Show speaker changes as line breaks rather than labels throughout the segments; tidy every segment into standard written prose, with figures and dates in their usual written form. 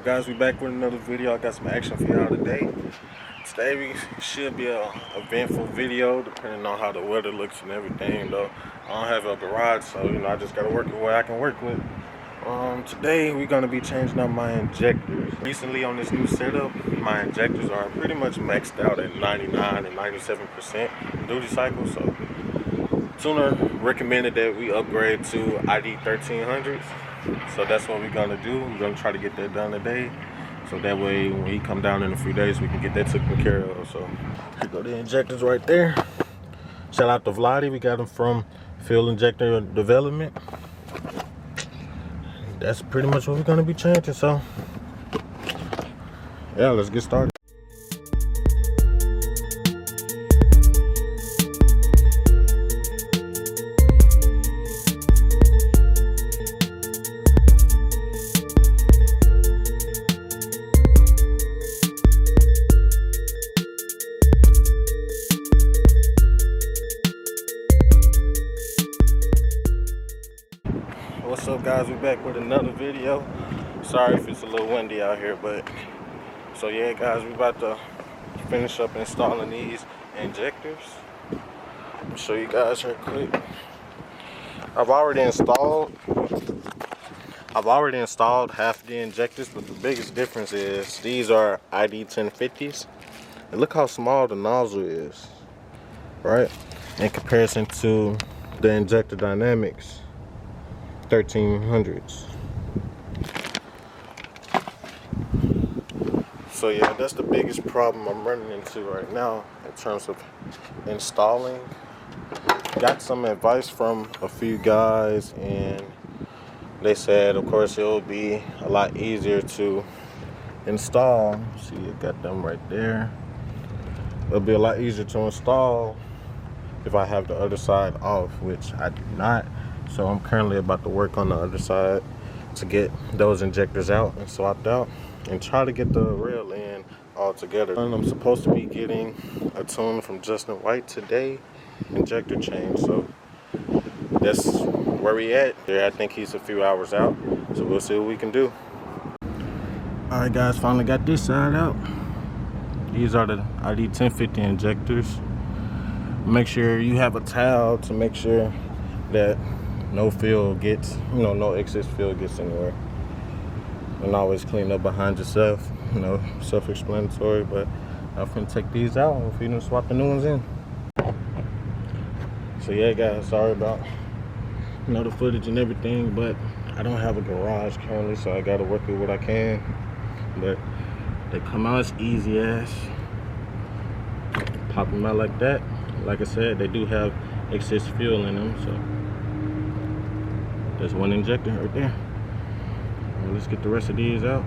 Guys, we back with another video. I got some action for y'all today. Today should be a eventful video depending on how the weather looks and everything though. I don't have a garage, so I just gotta work with what I can work with. Today we're gonna be changing up my injectors. Recently on this new setup, my injectors are pretty much maxed out at 99 and 97% duty cycle, so Tuner recommended that we upgrade to ID 1300s. So that's what we're gonna do. We're gonna try to get that done today, so that way when he come down in a few days we can get that taken care of. So here go the injectors right there. Shout out to Vladi, we got them from Field Injector Development. That's pretty much what we're gonna be changing, so yeah, let's get started. What's up, guys? We're back with another video. Sorry if it's a little windy out here, but so yeah, guys, we're about to finish up installing these injectors. I'll show you guys real quick. I've already installed half the injectors, but the biggest difference is these are ID 1050s, and look how small the nozzle is, right, in comparison to the Injector Dynamics 1300s. So yeah, that's the biggest problem I'm running into right now in terms of installing. Got some advice from a few guys, and they said of course it'll be a lot easier to install. See, you got them right there. It'll be a lot easier to install if I have the other side off, which I do not. So I'm currently about to work on the other side to get those injectors out and swapped out and try to get the rail in all together. And I'm supposed to be getting a tune from Justin White today, injector change. So that's where we at. Yeah, I think he's a few hours out, so we'll see what we can do. All right, guys, finally got this side out. These are the ID 1050 injectors. Make sure you have a towel to make sure that no fill gets, no excess fill gets anywhere. And always clean up behind yourself, self-explanatory. But I'm finna take these out and we're gonna swap the new ones in. So yeah, guys, sorry about the footage and everything, but I don't have a garage currently, so I gotta work with what I can. But they come out as easy as pop them out like that. Like I said, they do have excess fuel in them, so there's one injector right there. Well, let's get the rest of these out.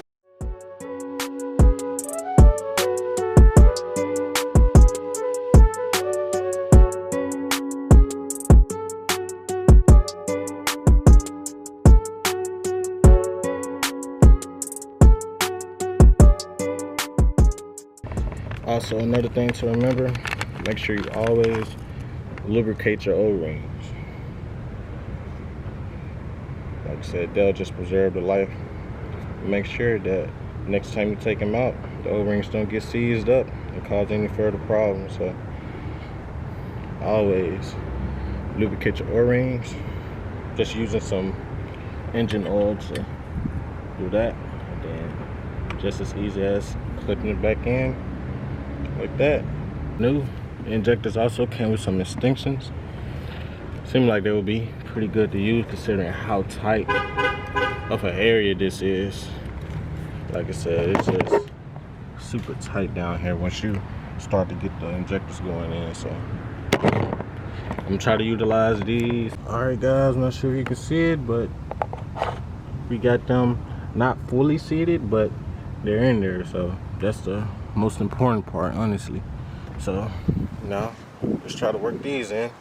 Also, another thing to remember, make sure you always lubricate your O-rings. Like I said, they'll just preserve the life. Make sure that next time you take them out, the O-rings don't get seized up and cause any further problems. So always lubricate your O-rings, just using some engine oil to do that, and then just as easy as clipping it back in like that. New injectors also came with some extensions. Seem like they would be pretty good to use considering how tight of an area this is. Like I said, it's just super tight down here once you start to get the injectors going in. So I'm gonna try to utilize these. All right, guys, I'm not sure if you can see it, but we got them not fully seated, but they're in there, so that's the most important part, honestly. So now let's try to work these in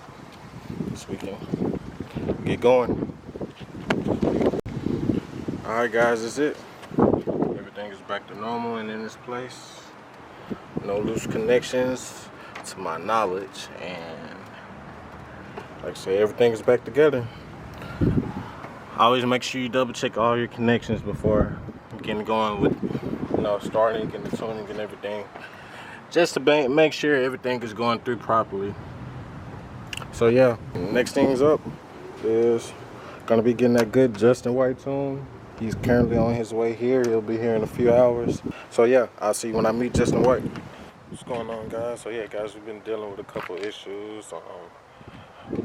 so we can get going. Alright, guys, that's it. Everything is back to normal and in its place. No loose connections to my knowledge, and like I say, everything is back together. Always make sure you double check all your connections before getting going with you know, starting and the tuning and everything, just to make sure everything is going through properly. So yeah, next things up is gonna be getting that good Justin White tune. He's currently on his way here. He'll be here in a few hours. So yeah, I'll see you when I meet Justin White. What's going on, guys? So yeah, guys, we've been dealing with a couple issues.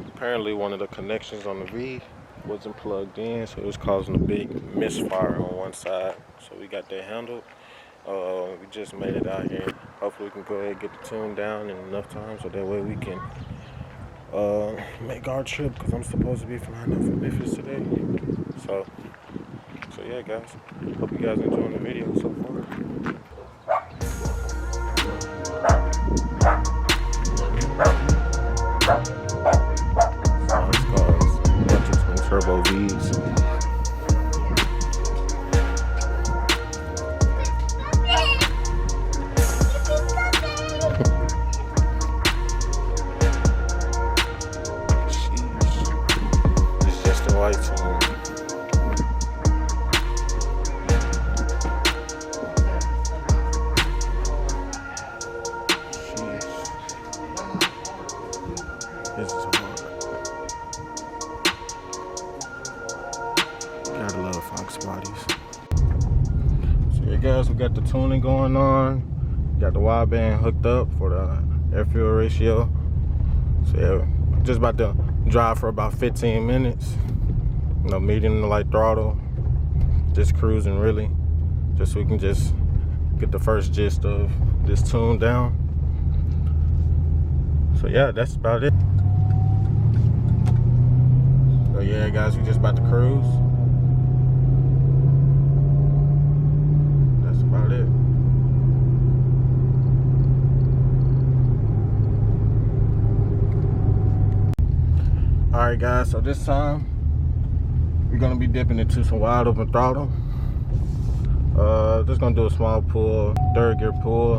Apparently one of the connections on the V wasn't plugged in, so it was causing a big misfire on one side. So we got that handled. We just made it out here. Hopefully we can go ahead and get the tune down in enough time so that way we can make our trip, because I'm supposed to be flying out from Memphis today. So yeah, guys, hope you guys enjoying the video so far. It's called a bunch of twin turbo V's. It's just a white tune. This is hard. Gotta love Fox bodies. So yeah, guys, we got the tuning going on. Got the wideband hooked up for the air-fuel ratio. So yeah, just about to drive for about 15 minutes. You know, medium to light throttle. Just cruising really. Just so we can just get the first gist of this tune down. So yeah, that's about it. So yeah, guys, we just about to cruise. That's about it. Alright, guys, so this time we're gonna be dipping into some wide open throttle. Just gonna do a small pull, third gear pull,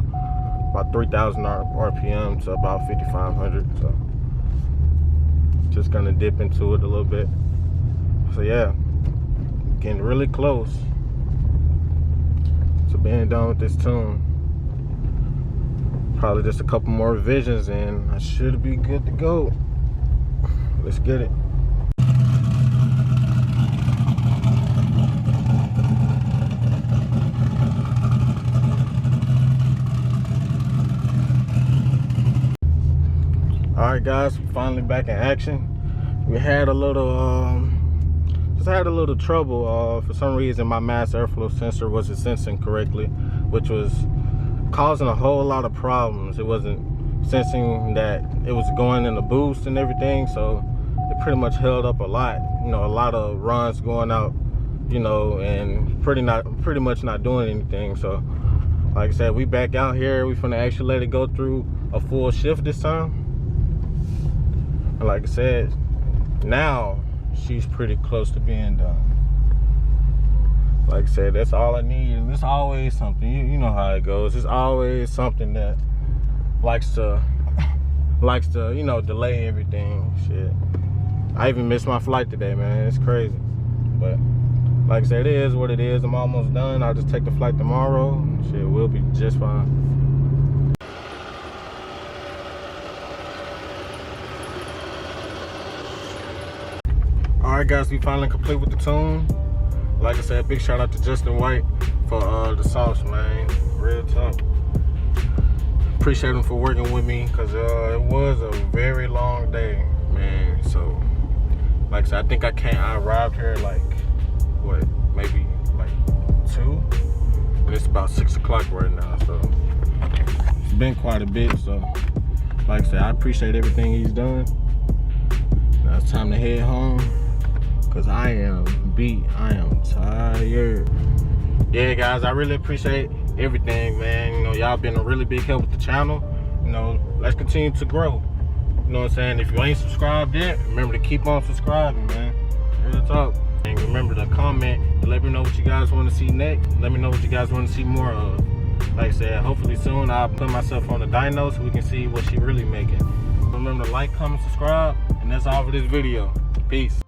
about 3,000 RPM to about 5,500. So just gonna dip into it a little bit. So yeah, getting really close to being done with this tune. Probably just a couple more revisions and I should be good to go. Let's get it. Alright, guys, finally back in action. We had a little just had a little trouble. For some reason my mass airflow sensor wasn't sensing correctly, which was causing a whole lot of problems. It wasn't sensing that it was going in the boost and everything, so it pretty much held up a lot. You know, a lot of runs going out, you know, and pretty much not doing anything. So like I said, we back out here. We finna actually let it go through a full shift this time. And like I said, now she's pretty close to being done. Like I said, that's all I need. And there's always something, you know how it goes. There's always something that likes to, you know, delay everything. Shit. I even missed my flight today, man. It's crazy. But like I said, it is what it is. I'm almost done. I'll just take the flight tomorrow. Shit, we'll be just fine. Alright, guys, we finally complete with the tune. Like I said, big shout out to Justin White for the sauce, man. Real talk. Appreciate him for working with me, because it was a very long day, man. So like I said, I think I arrived here like what, maybe like 2, and it's about 6 o'clock right now, so it's been quite a bit. So like I said, I appreciate everything he's done. Now it's time to head home, because I am beat. I am tired. Yeah, guys, I really appreciate everything, man. You know, y'all been a really big help with the channel. You know, let's continue to grow. You know what I'm saying? If you ain't subscribed yet, remember to keep on subscribing, man. Real talk. And remember to comment and let me know what you guys want to see next. Let me know what you guys want to see more of. Like I said, hopefully soon I'll put myself on the dyno so we can see what she really making. Remember to like, comment, subscribe, and that's all for this video. Peace.